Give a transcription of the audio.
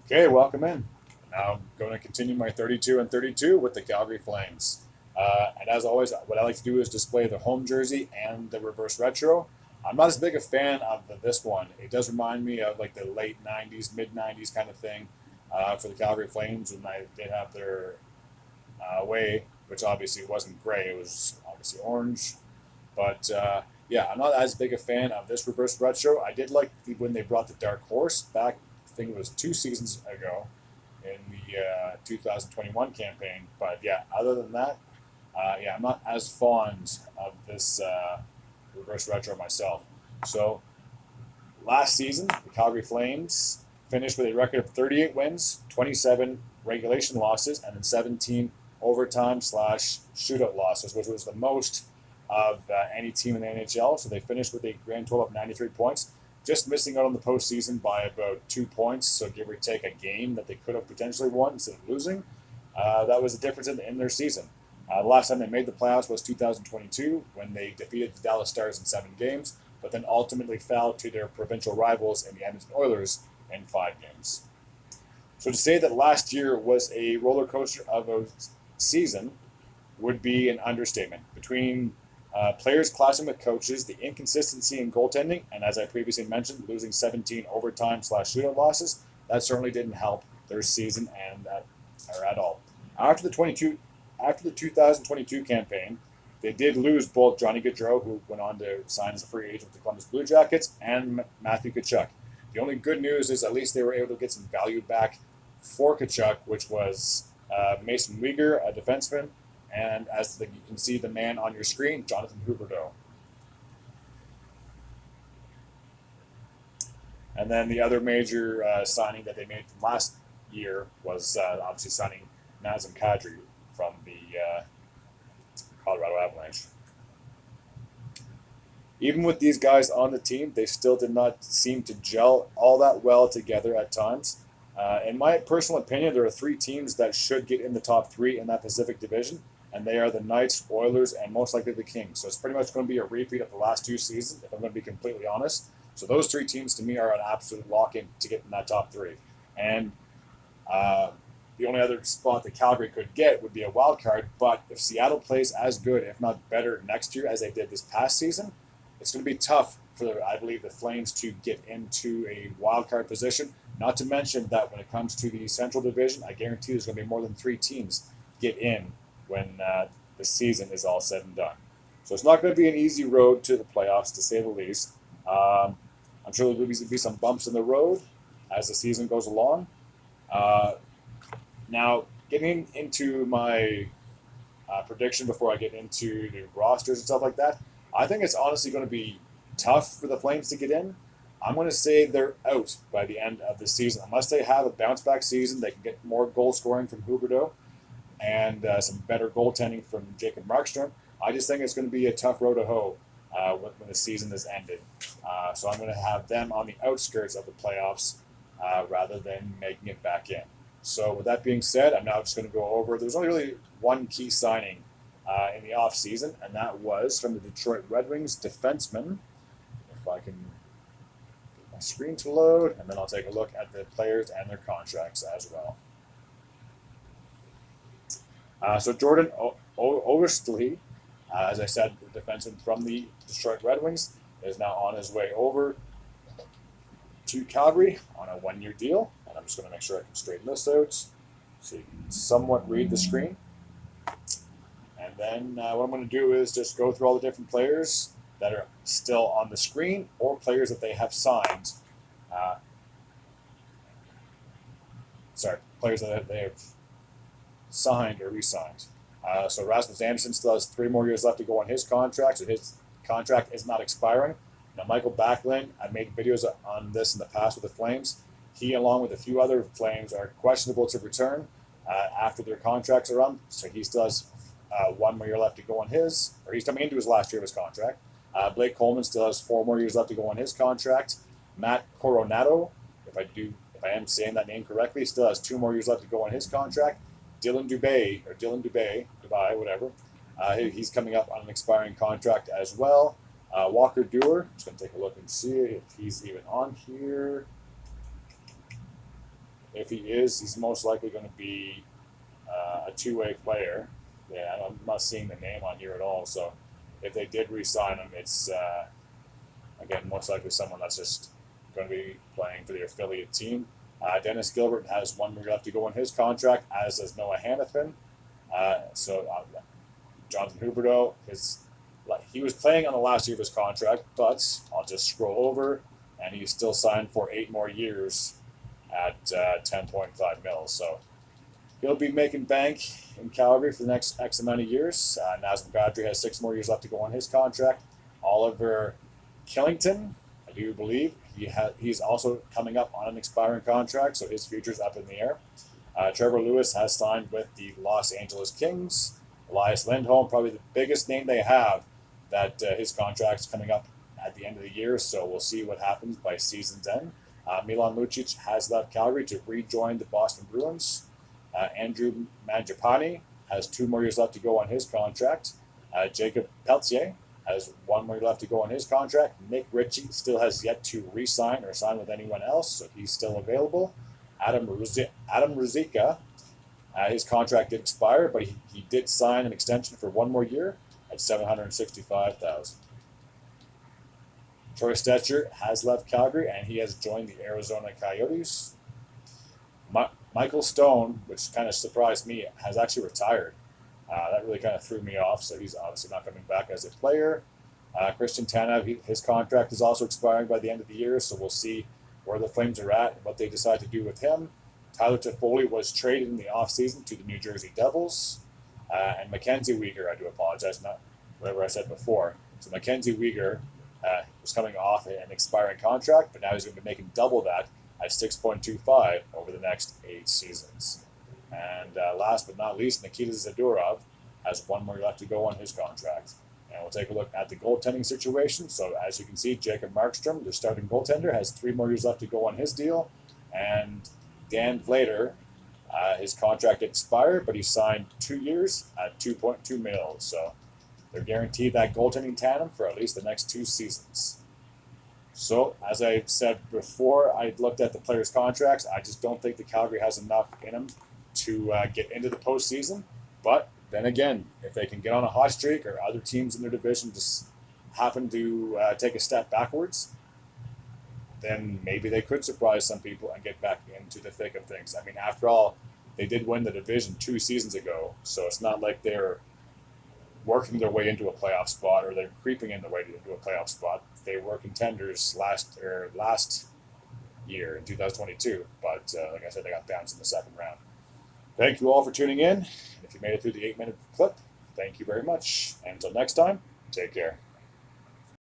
Okay, welcome in. Now I'm going to continue my 32 and 32 with the Calgary Flames. And as always, what I like to do is display the home jersey and the reverse retro. I'm not as big a fan of this one. It does remind me of like the late 90s, mid 90s kind of thing for the Calgary Flames when I did have their way, which obviously wasn't gray. It was obviously orange. But yeah, I'm not as big a fan of this reverse retro. I did like when they brought the Dark Horse back, I think it was 2 seasons ago in the 2021 campaign. But yeah, other than that, yeah, I'm not as fond of this reverse retro myself. So last season, the Calgary Flames finished with a record of 38 wins, 27 regulation losses, and then 17 overtime slash shootout losses, which was the most of any team in the NHL. So they finished with a grand total of 93 points, just missing out on the postseason by about 2 points. So give or take a game that they could have potentially won instead of losing. That was the difference in their season. The last time they made the playoffs was 2022 when they defeated the Dallas Stars in 7 games, but then ultimately fell to their provincial rivals in the Edmonton Oilers in 5 games. So to say that last year was a roller coaster of a season would be an understatement. Between players clashing with coaches, the inconsistency in goaltending, and as I previously mentioned, losing 17 overtime slash shootout losses, that certainly didn't help their season and or at all. After the 22, after the 2022 campaign, they did lose both Johnny Gaudreau, who went on to sign as a free agent with the Columbus Blue Jackets, and Matthew Tkachuk. The only good news is at least they were able to get some value back for Tkachuk, which was Mason Weegar, a defenseman, and you can see the man on your screen, Jonathan Huberdeau. And then the other major signing that they made from last year was obviously signing Nazem Kadri from the Colorado Avalanche. Even with these guys on the team, they still did not seem to gel all that well together at times. In my personal opinion, there are 3 teams that should get in the top 3 in that Pacific Division, and they are the Knights, Oilers, and most likely the Kings. So it's pretty much going to be a repeat of the last 2 seasons, if I'm going to be completely honest. So those 3 teams to me are an absolute lock-in to get in that top 3. And uh, the only other spot that Calgary could get would be a wild card. But if Seattle plays as good, if not better, next year as they did this past season, it's going to be tough for, I believe, the Flames to get into a wild card position. Not to mention that when it comes to the Central Division, I guarantee there's going to be more than 3 teams get in when the season is all said and done. So it's not going to be an easy road to the playoffs, to say the least. I'm sure there'll be some bumps in the road as the season goes along. Uh, Now, getting into my prediction before I get into the rosters and stuff like that, I think it's honestly going to be tough for the Flames to get in. I'm going to say they're out by the end of the season. Unless they have a bounce back season, they can get more goal scoring from Huberdeau and some better goaltending from Jacob Markstrom. I just think it's going to be a tough road to hoe when the season is ended. So I'm going to have them on the outskirts of the playoffs rather than making it back in. So with that being said, I'm now just going to go over. There's only really one key signing in the offseason, and that was from the Detroit Red Wings defenseman. If I can get my screen to load, and then I'll take a look at the players and their contracts as well. So Jordan Overstly, as I said, the defenseman from the Detroit Red Wings, is now on his way over to Calgary on a 1-year deal. And I'm just going to make sure I can straighten this out so you can somewhat read the screen. And then what I'm going to do is just go through all the different players that are still on the screen or players that they have signed. Uh, players that they have signed or re-signed. So Rasmus Anderson still has 3 more years left to go on his contract, so his contract is not expiring. Now, Michael Backlund, I've made videos on this in the past with the Flames. He, along with a few other Flames, are questionable to return after their contracts are up. So he still has 1 more year left to go on his, or he's coming into his last year of his contract. Blake Coleman still has 4 more years left to go on his contract. Matt Coronado, if I am saying that name correctly, still has 2 more years left to go on his contract. Dylan Dubé, whatever. He's coming up on an expiring contract as well. Walker Dewar, just going to take a look and see if he's even on here. If he is, he's most likely going to be a two-way player. Yeah, I'm not seeing the name on here at all. So if they did re-sign him, it's again most likely someone that's just going to be playing for the affiliate team. Dennis Gilbert has 1 year left to go on his contract, as does Noah Hannafin. Jonathan Huberdeau he was playing on the last year of his contract, but I'll just scroll over, and he's still signed for 8 more years at 10.5 mil. So he'll be making bank in Calgary for the next X amount of years. Nazem Kadri has 6 more years left to go on his contract. Oliver Killington, I do believe, he's also coming up on an expiring contract, so his future's up in the air. Trevor Lewis has signed with the Los Angeles Kings. Elias Lindholm, probably the biggest name they have, that his contract's coming up at the end of the year, so we'll see what happens by season's end. Milan Lucic has left Calgary to rejoin the Boston Bruins. Andrew Mangiapane has 2 more years left to go on his contract. Jacob Peltier has 1 more left to go on his contract. Nick Ritchie still has yet to re-sign or sign with anyone else, so he's still available. Adam Ruzicka, his contract did expire, but he did sign an extension for 1 more year at $765,000. Troy Stetcher has left Calgary, and he has joined the Arizona Coyotes. Michael Stone, which kind of surprised me, has actually retired. That really kind of threw me off, so he's obviously not coming back as a player. Christian Tanev, his contract is also expiring by the end of the year, so we'll see where the Flames are at and what they decide to do with him. Tyler Toffoli was traded in the offseason to the New Jersey Devils. And Mackenzie Weegar, I do apologize, not whatever I said before. So Mackenzie Weegar was coming off an expiring contract, but now he's going to be making double that at 6.25 over the next 8 seasons. And last but not least, Nikita Zadorov has 1 more left to go on his contract. And we'll take a look at the goaltending situation. So as you can see, Jacob Markstrom, the starting goaltender, has 3 more years left to go on his deal. And Dan Vlader, his contract expired, but he signed 2 years at 2.2 mil. So they're guaranteed that goaltending tandem for at least the next 2 seasons. So, as I said before, I looked at the players' contracts. I just don't think the Calgary has enough in them to get into the postseason. But then again, if they can get on a hot streak or other teams in their division just happen to take a step backwards, then maybe they could surprise some people and get back into the thick of things. I mean, after all, they did win the division 2 seasons ago, so it's not like they're working their way into a playoff spot or they're creeping in the way into a playoff spot. They were contenders last year in 2022, but like I said, they got bounced in the second round. Thank you all for tuning in. If you made it through the 8-minute clip, thank you very much. And until next time, take care.